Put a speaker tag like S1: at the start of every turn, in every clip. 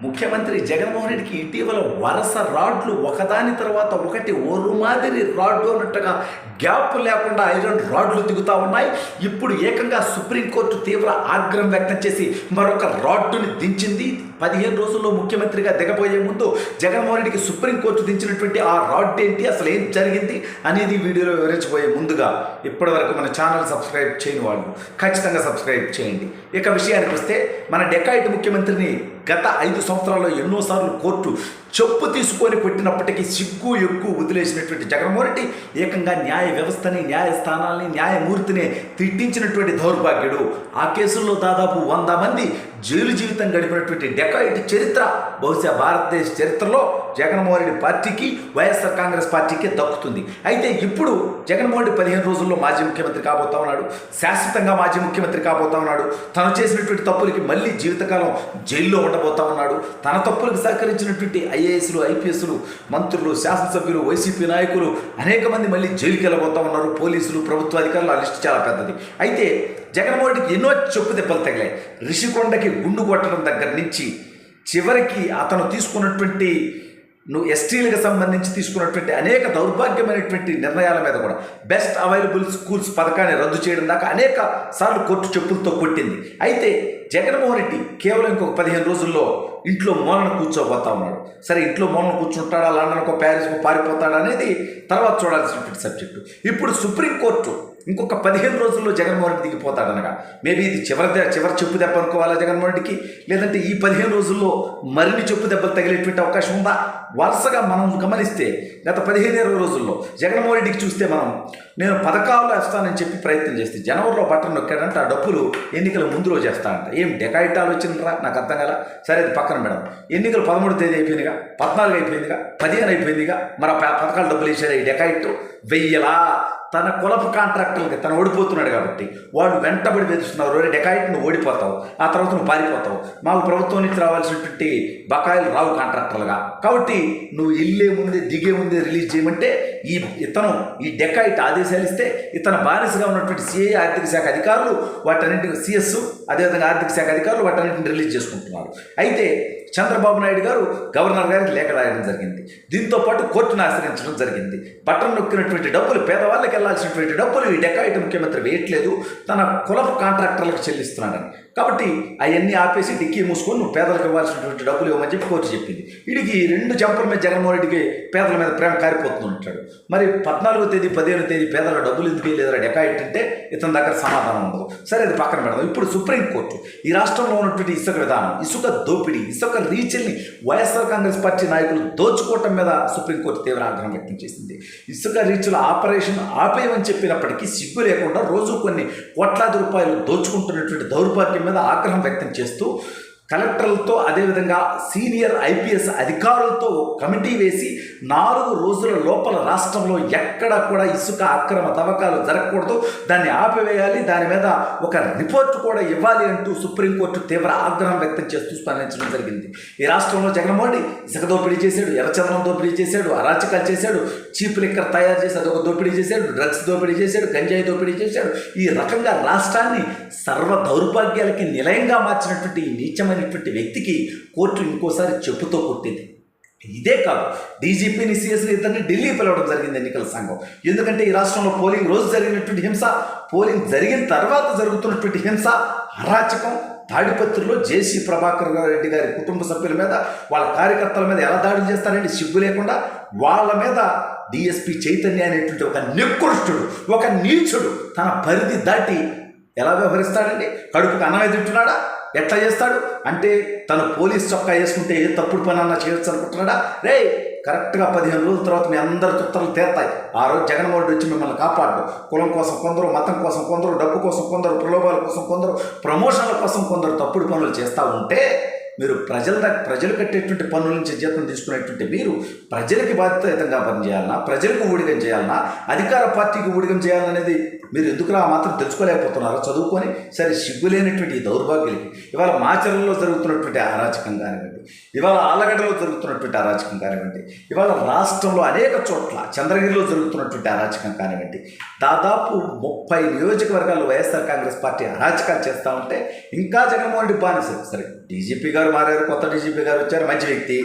S1: ముఖ్యమంత్రి జగన్మోహన్ రెడ్డికి ఇటీవల వరుస రాడ్లు ఒకదాని తర్వాత ఒకటి ఓరు మాదిరి రాడ్డు అన్నట్టుగా గ్యాప్ లేకుండా ఐరన్ రాడ్లు దిగుతూ ఉన్నాయి. ఇప్పుడు ఏకంగా సుప్రీంకోర్టు తీవ్ర ఆగ్రహం వ్యక్తం చేసి మరొక రాడ్డుని దించింది. 15 రోజుల్లో ముఖ్యమంత్రిగా దిగబోయే ముందు జగన్మోహన్ రెడ్డికి సుప్రీంకోర్టు దించినటువంటి ఆ రాడ్ ఏంటి, అసలు ఏం జరిగింది అనేది వీడియోలో వివరించబోయే ముందుగా ఇప్పటివరకు మన ఛానల్ సబ్స్క్రైబ్ చేయని వాళ్ళు ఖచ్చితంగా సబ్స్క్రైబ్ చేయండి. ఇక విషయానికి వస్తే, మన డెకాయిట్ ముఖ్యమంత్రిని గత 5 సంవత్సరాల్లో ఎన్నోసార్లు కోర్టు చెప్పు తీసుకొని కొట్టినప్పటికీ సిగ్గు ఎగ్గు వదిలేసినటువంటి జగన్మోహన్ రెడ్డి ఏకంగా న్యాయ వ్యవస్థని, న్యాయస్థానాల్ని, న్యాయమూర్తిని తిట్టించినటువంటి దౌర్భాగ్యుడు. ఆ కేసుల్లో దాదాపు 100 మంది జైలు జీవితం గడిపినటువంటి డెకాయిట్ చరిత్ర బహుశా భారతదేశ చరిత్రలో జగన్మోహన్ రెడ్డి పార్టీకి, వైఎస్ఆర్ కాంగ్రెస్ పార్టీకి దక్కుతుంది. అయితే ఇప్పుడు జగన్మోహన్ రెడ్డి 15 రోజుల్లో మాజీ ముఖ్యమంత్రి కాబోతా ఉన్నాడు. శాశ్వతంగా మాజీ ముఖ్యమంత్రి కాబోతా ఉన్నాడు. తను చేసినటువంటి తప్పులకి మళ్ళీ జీవితకాలం జైల్లో ఉండబోతా ఉన్నాడు. తన తప్పులకు సహకరించినటువంటి ఐఏఎస్లు, ఐపీఎస్లు, మంత్రులు, శాసనసభ్యులు, వైసీపీ నాయకులు అనేక మంది మళ్ళీ జైలుకి వెళ్ళబోతా ఉన్నారు. పోలీసులు, ప్రభుత్వ అధికారులు, ఆ లిస్టు చాలా పెద్దది. అయితే జగన్మోహన్ రెడ్డికి ఎన్నో చెప్పు దెబ్బలు తగిలాయి. రిషికొండకి గుండు కొట్టడం దగ్గర నుంచి చివరికి అతను తీసుకున్నటువంటి ఎస్టీలకు సంబంధించి తీసుకున్నటువంటి అనేక దౌర్భాగ్యమైనటువంటి నిర్ణయాల మీద కూడా బెస్ట్ అవైలబుల్ స్కూల్స్ పథకాన్ని రద్దు చేయడం దాకా అనేక సార్లు కోర్టు చెప్పులతో కొట్టింది. అయితే జగన్మోహన్ రెడ్డి కేవలం ఇంకొక 15 రోజుల్లో ఇంట్లో మూలన కూర్చోబోతా ఉన్నాడు. సరే, ఇంట్లో మూలన కూర్చుంటాడా, లండన్కో ప్యారిస్కో పారిపోతాడా అనేది తర్వాత చూడాల్సినటువంటి సబ్జెక్టు. ఇప్పుడు సుప్రీంకోర్టు ఇంకొక 15 రోజుల్లో జగన్మోహన్ రెడ్డి దిగిపోతాడనగా మేబీ ఇది చివరి చెప్పు దెబ్బ అనుకోవాలా జగన్మోహన్ రెడ్డికి, లేదంటే ఈ 15 రోజుల్లో మరిన్ని చెప్పు దెబ్బలు తగిలేటువంటి అవకాశం ఉందా? వరుసగా మనం గమనిస్తే గత 15-20 రోజుల్లో జగన్మోహన్ రెడ్డికి చూస్తే నేను పథకాలు వేస్తానని చెప్పి ప్రయత్నం చేస్తే జనవరిలో బటన్ నొక్కాడంటే ఆ డబ్బులు ఎన్నికల ముందు రోజు వేస్తాడంట. ఏం డెకాయిట్ ఆలోచనరా, నాకు అర్థం కదా. సరే, అది పక్కన మేడం. ఎన్నికలు 13వ తేదీ అయిపోయిందిగా, 14 అయిపోయిందిగా, 15 అయిపోయిందిగా. మరి ఆ పథకాల డబ్బులు వేసాడు ఈ డెకాయిట్. వెయ్యలా తన కులపు కాంట్రాక్టర్లకి తను ఓడిపోతున్నాడు కాబట్టి వాళ్ళు వెంటబడి వెతున్నారు. డెకాయిట్ నువ్వు ఓడిపోతావు, ఆ తర్వాత నువ్వు పారిపోతావు, మాకు ప్రభుత్వం నుంచి రావాల్సినటువంటి బకాయిలు రావు కాంట్రాక్టర్లుగా, కాబట్టి నువ్వు ఇల్లే ముందే దిగే ముందే రిలీజ్ చేయమంటే ఈ డెకాయిట్ ఆదేశాలు ఇస్తే ఇతను బానిసగా ఉన్నటువంటి సిఐ, ఆర్థిక శాఖ అధికారులు వాటన్నింటిని, సిఎస్ అదేవిధంగా ఆర్థిక శాఖ అధికారులు వాటన్నింటిని రిలీజ్ చేసుకుంటున్నారు. అయితే చంద్రబాబు నాయుడు గారు గవర్నర్ గారికి లేఖ రాయడం జరిగింది. దీంతో పాటు కోర్టును ఆశ్రయించడం జరిగింది. బటన్ నొక్కినటువంటి డబ్బులు, పేదవాళ్ళకి వెళ్లాల్సినటువంటి డబ్బులు ఈ డెకాయిట్ ముఖ్యమంత్రి వేయట్లేదు, తన కులపు కాంట్రాక్టర్లకు చెల్లిస్తున్నాడని. కాబట్టి అవన్నీ ఆపేసి డిక్కీ మూసుకొని నువ్వు పేదలకు ఇవ్వాల్సినటువంటి డబ్బులు ఇవ్వమని చెప్పి కోర్టు చెప్పింది. వీడికి 2 జంపల మీద జగన్మోహన్ రెడ్డికి పేదల మీద ప్రేమ కారిపోతూ ఉంటాడు. మరి 14వ తేదీ 15వ తేదీ పేదల డబ్బులు ఎందుకు లేదా డెకాయిట్ అంటే ఇతని దగ్గర సమాధానం ఉండదు. సరే, అది పక్కన పెడదాం. ఇప్పుడు సుప్రీంకోర్టు ఈ రాష్ట్రంలో ఉన్నటువంటి ఇసుక విధానం, ఇసుక దోపిడీ, ఇసుక రీచ్ని వైఎస్ఆర్ కాంగ్రెస్ పార్టీ నాయకులు దోచుకోవటం మీద సుప్రీంకోర్టు తీవ్ర ఆగ్రహం వ్యక్తం చేసింది. ఇసుక రీచ్ల ఆపరేషన్ ఆపేయమని చెప్పినప్పటికీ సిగ్గు లేకుండా రోజు కొన్ని కోట్లాది రూపాయలు దోచుకుంటున్నటువంటి దౌర్భాగ్యం మీద ఆగ్రహం వ్యక్తం చేస్తూ కలెక్టర్లతో, అదేవిధంగా సీనియర్ ఐపీఎస్ అధికారులతో కమిటీ వేసి 4 రోజుల లోపల రాష్ట్రంలో ఎక్కడా కూడా ఇసుక అక్రమ తవ్వకాలు జరగకూడదు, దాన్ని ఆపివేయాలి, దాని మీద ఒక రిపోర్ట్ కూడా ఇవ్వాలి అంటూ సుప్రీంకోర్టు తీవ్ర ఆగ్రహం వ్యక్తం చేస్తూ స్పందించడం జరిగింది. ఈ రాష్ట్రంలో జగన్మోహన్ రెడ్డి ఇసుక దోపిడీ చేశాడు, ఎర్రచందనం దోపిడీ చేశాడు, అరాచకాలు చేశాడు, చీప్ లిక్కర్ తయారు చేసి అదొక దోపిడీ చేశాడు, డ్రగ్స్ దోపిడీ చేశాడు, గంజాయి దోపిడీ చేశాడు. ఈ రకంగా రాష్ట్రాన్ని సర్వ దౌర్భాగ్యాలకి నిలయంగా మార్చినటువంటి నీచమైనటువంటి వ్యక్తికి కోర్టు ఇంకోసారి చెప్పుతో కొట్టింది. ఇదే కాదు, డీజీపీని, సిఎస్ని ఇద్దరిని ఢిల్లీ పిలవడం జరిగింది ఎన్నికల సంఘం. ఎందుకంటే ఈ రాష్ట్రంలో పోలింగ్ రోజు జరిగినటువంటి హింస, పోలింగ్ జరిగిన తర్వాత జరుగుతున్నటువంటి హింస, అరాచకం, తాడిపత్రిలో జేసీ ప్రభాకర్ రెడ్డి గారి కుటుంబ సభ్యుల మీద, వాళ్ళ కార్యకర్తల మీద ఎలా దాడులు చేస్తారంటే సిగ్గు లేకుండా, వాళ్ళ మీద డిఎస్పీ చైతన్య అనేటువంటి ఒక నికృష్టుడు, ఒక నీచుడు తన పరిధి దాటి ఎలా వ్యవహరిస్తాడండి? కడుపుకి అన్నం తింటున్నాడా? ఎట్లా చేస్తాడు అంటే తను పోలీస్ చొక్కా వేసుకుంటే ఏ తప్పుడు పని అన్నా చేయొచ్చు అనుకుంటున్నాడా? కరెక్ట్గా 15 రోజుల తర్వాత మీ అందరి తుత్తలు తీరుతాయి. ఆ రోజు జగన్మోహన్ రెడ్డి వచ్చి మిమ్మల్ని కాపాడు. కులం కోసం కొందరు, మతం కోసం కొందరు, డబ్బు కోసం కొందరు, ప్రలోభాల కోసం కొందరు, ప్రమోషన్ల కోసం కొందరు తప్పుడు పనులు చేస్తూ ఉంటే మీరు ప్రజలు కట్టేటువంటి పన్నుల నుంచి జీతం తీసుకునేటువంటి మీరు ప్రజలకి బాధ్యతాయుతంగా పనిచేయాలన్నా, ప్రజలకు ఊడిగం చేయాలన్నా, అధికార పార్టీకి ఊడిగం చేయాలనేది మీరు ఎందుకులా ఆ మాత్రం తెలుసుకోలేకపోతున్నారో చదువుకొని సరే సిగ్గులేనటువంటి ఈ దౌర్భాగ్యులకి ఇవాళ మాచర్లలో జరుగుతున్నటువంటి అరాచకం కానివ్వండి, ఇవాళ ఆలగడ్డలో జరుగుతున్నటువంటి అరాచకం కానివ్వండి, ఇవాళ రాష్ట్రంలో అనేక చోట్ల చంద్రగిరిలో జరుగుతున్నటువంటి అరాచకం కానివ్వండి, దాదాపు 30 నియోజకవర్గాల్లో వైఎస్ఆర్ కాంగ్రెస్ పార్టీ అరాచకాలు చేస్తూ ఉంటే ఇంకా జగన్మోహన్ రెడ్డి బానిస. సరే డీజీపీ గారు మారారు, కొత్త డీజీపీ గారు వచ్చారు, మంచి వ్యక్తి.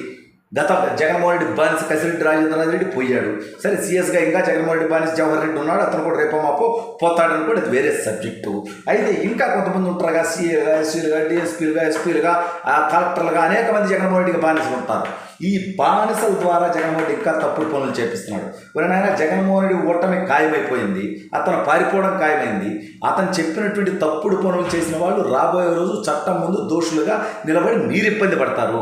S1: గత జగన్మోహన్ రెడ్డి బానిస కసిరెడ్డి రాజేంద్రనాథ్ రెడ్డి పోయాడు. సరే సీఎస్గా ఇంకా జగన్మోహన్ రెడ్డి బానిస జవహర్ రెడ్డి ఉన్నాడు, అతను కూడా రేపో మాపో పోతాడని కూడా అది వేరే సబ్జెక్టు. అయితే ఇంకా కొంతమంది ఉంటారుగా, సీఏగా, ఎస్సీలుగా, డిఎస్పీలుగా, ఎస్పీలుగా, కలెక్టర్లుగా అనేక మంది జగన్మోహన్ రెడ్డికి బానిసలు ఉంటారు. ఈ బానిసల ద్వారా జగన్మోహన్ రెడ్డి ఇంకా తప్పుడు పనులు చేపిస్తున్నాడు. ఎవరైనా జగన్మోహన్ రెడ్డి ఓటమి ఖాయమైపోయింది, అతను పారిపోవడం ఖాయమైంది. అతను చెప్పినటువంటి తప్పుడు పనులు చేసిన వాళ్ళు రాబోయే రోజు చట్టం ముందు దోషులుగా నిలబడి మీరు ఇబ్బంది పడతారు.